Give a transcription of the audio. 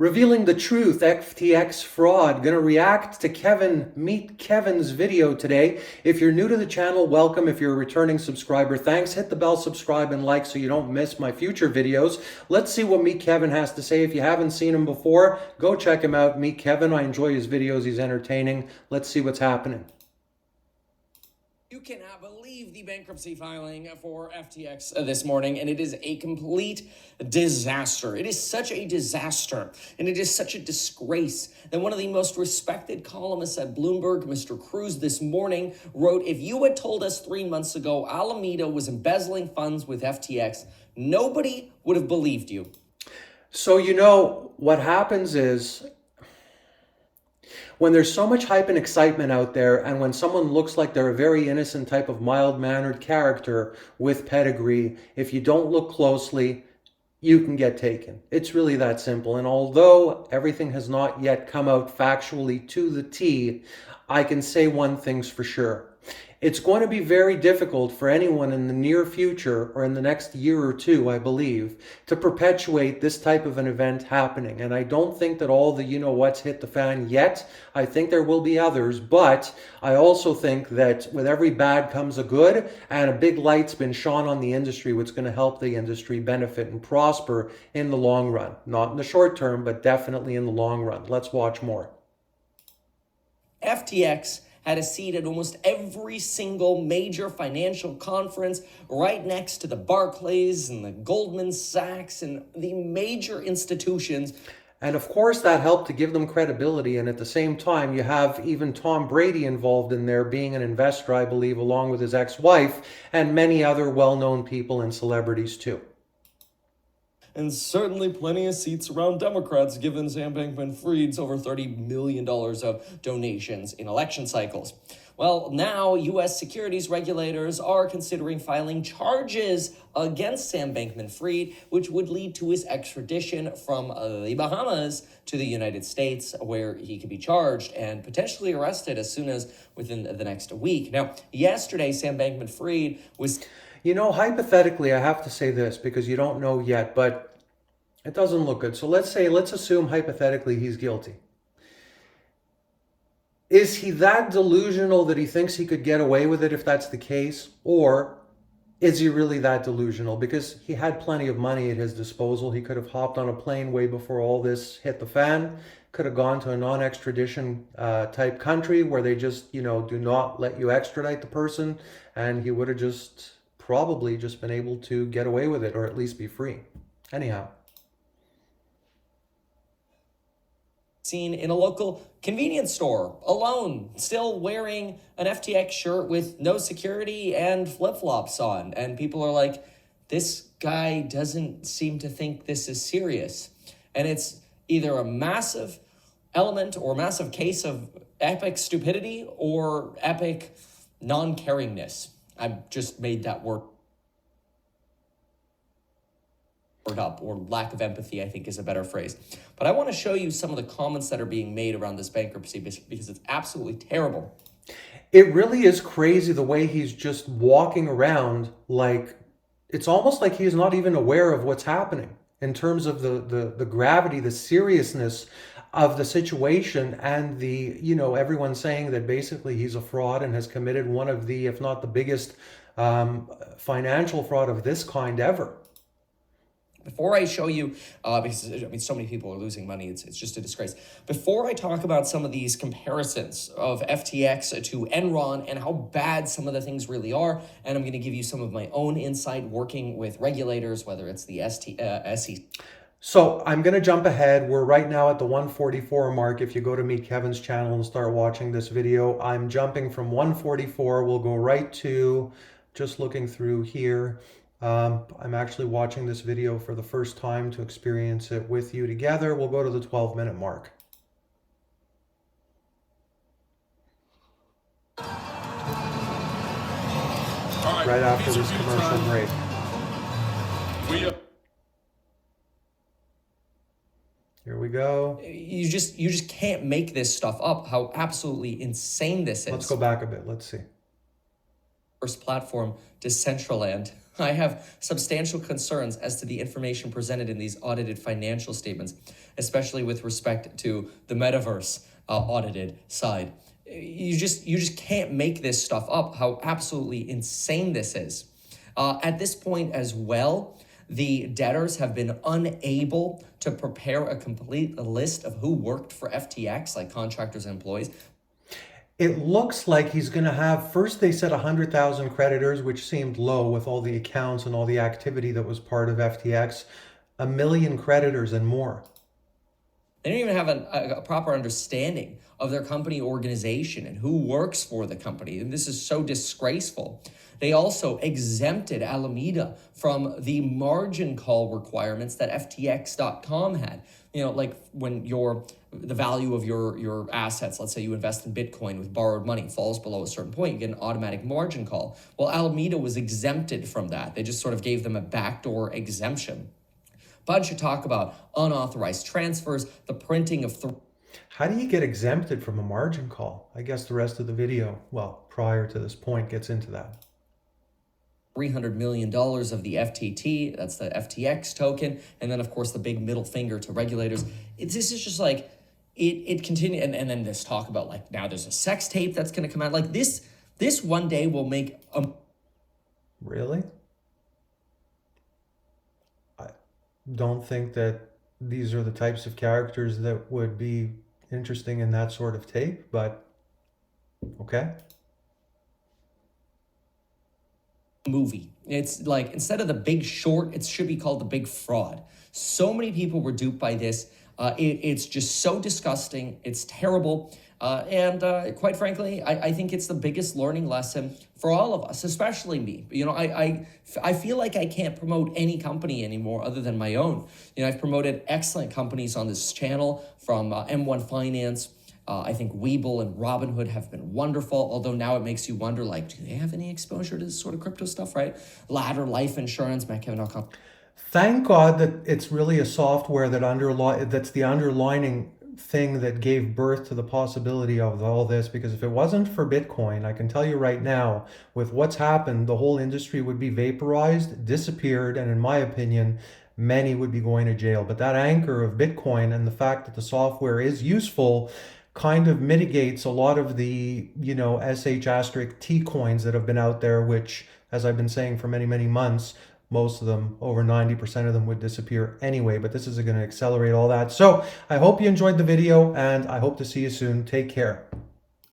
Revealing the truth, FTX fraud. Gonna react to Meet Kevin's video today. If you're new to the channel, welcome. If you're a returning subscriber, thanks. Hit the bell, subscribe, and like so you don't miss my future videos. Let's see what Meet Kevin has to say. If you haven't seen him before, go check him out. Meet Kevin. I enjoy his videos. He's entertaining. Let's see what's happening. You cannot believe the bankruptcy filing for FTX this morning, and it is a complete disaster. It is such a disaster, and it is such a disgrace that one of the most respected columnists at Bloomberg, Mr. Cruz, this morning wrote, if you had told us 3 months ago Alameda was embezzling funds with FTX, nobody would have believed you. So, you know, what happens is, when there's so much hype and excitement out there, and when someone looks like they're a very innocent type of mild-mannered character with pedigree, if you don't look closely, you can get taken. It's really that simple. And although everything has not yet come out factually to the T, I can say one thing's for sure. It's going to be very difficult for anyone in the near future or in the next year or two, I believe, to perpetuate this type of an event happening. And I don't think that all the you-know-what's hit the fan yet. I think there will be others, but I also think that with every bad comes a good, and a big light's been shone on the industry, which is going to help the industry benefit and prosper in the long run. Not in the short term, but definitely in the long run. Let's watch more. FTX had a seat at almost every single major financial conference, right next to the Barclays and the Goldman Sachs and the major institutions. And of course, that helped to give them credibility. And at the same time, you have even Tom Brady involved in there, being an investor, I believe, along with his ex-wife and many other well-known people and celebrities too. And certainly plenty of seats around Democrats, given Sam Bankman-Fried's over $30 million of donations in election cycles. Well, now U.S. securities regulators are considering filing charges against Sam Bankman-Fried, which would lead to his extradition from the Bahamas to the United States, where he could be charged and potentially arrested as soon as within the next week. Now, yesterday, Sam Bankman-Fried was... You know, hypothetically, I have to say this because you don't know yet, but it doesn't look good. So let's assume hypothetically he's guilty. Is he that delusional that he thinks he could get away with it if that's the case? Or is he really that delusional? Because he had plenty of money at his disposal. He could have hopped on a plane way before all this hit the fan, could have gone to a non-extradition type country where they just, do not let you extradite the person, and he would have probably just been able to get away with it, or at least be free. Anyhow. Seen in a local convenience store, alone, still wearing an FTX shirt with no security and flip-flops on. And people are like, this guy doesn't seem to think this is serious. And it's either a massive element or massive case of epic stupidity or epic non-caringness. I've just made that word up, or lack of empathy, I think is a better phrase. But I want to show you some of the comments that are being made around this bankruptcy because it's absolutely terrible. It really is crazy the way he's just walking around like, it's almost like he's not even aware of what's happening in terms of the gravity, the seriousness of the situation, and everyone saying that basically he's a fraud and has committed one of the, if not the biggest financial fraud of this kind ever. Before I show you, because so many people are losing money, it's just a disgrace. Before I talk about some of these comparisons of FTX to Enron and how bad some of the things really are, and I'm going to give you some of my own insight working with regulators, whether it's the SEC. So I'm going to jump ahead. We're right now at the 144 mark. If you go to Meet Kevin's channel and start watching this video, I'm jumping from 144. We'll go right to, just looking through here. I'm actually watching this video for the first time to experience it with you together. We'll go to the 12-minute mark. All right After this commercial break. Here we go. You just can't make this stuff up, how absolutely insane this is. Let's go back a bit. Let's see. First platform, Decentraland. I have substantial concerns as to the information presented in these audited financial statements, especially with respect to the metaverse audited side. You just can't make this stuff up, how absolutely insane this is. At this point as well, the debtors have been unable to prepare a complete list of who worked for FTX, like contractors and employees. It looks like he's going to have, first they said 100,000 creditors, which seemed low with all the accounts and all the activity that was part of FTX, 1 million creditors and more. They don't even have a proper understanding of their company organization and who works for the company. And this is so disgraceful. They also exempted Alameda from the margin call requirements that FTX.com had. You know, like when the value of your assets, let's say you invest in Bitcoin with borrowed money, falls below a certain point, you get an automatic margin call. Well, Alameda was exempted from that. They just sort of gave them a backdoor exemption. Bunch of talk about unauthorized transfers, the printing of How do you get exempted from a margin call? I guess the rest of the video, well, prior to this point, gets into that. $300 million of the FTT, that's the FTX token, and then of course the big middle finger to regulators. This is just like, it continues, and then this talk about like, now there's a sex tape that's gonna come out. Like this one day will make a... Really? I don't think that these are the types of characters that would be interesting in that sort of tape, but okay. Movie. It's like, instead of The Big Short, it should be called The Big Fraud. So many people were duped by this. It's just so disgusting. It's terrible. And quite frankly, I think it's the biggest learning lesson for all of us, especially me. You know, I feel like I can't promote any company anymore other than my own. You know, I've promoted excellent companies on this channel, from M1 Finance. I think Webull and Robinhood have been wonderful, although now it makes you wonder, like, do they have any exposure to this sort of crypto stuff, right? Ladder Life Insurance, MattKevin.com. Thank God that it's really a software that's the underlining thing that gave birth to the possibility of all this, because if it wasn't for Bitcoin, I can tell you right now, with what's happened, the whole industry would be vaporized, disappeared, and in my opinion, many would be going to jail. But that anchor of Bitcoin and the fact that the software is useful kind of mitigates a lot of the, SH*T coins that have been out there, which, as I've been saying for many, many months, most of them, over 90% of them, would disappear anyway, but this is going to accelerate all that. So I hope you enjoyed the video, and I hope to see you soon. Take care.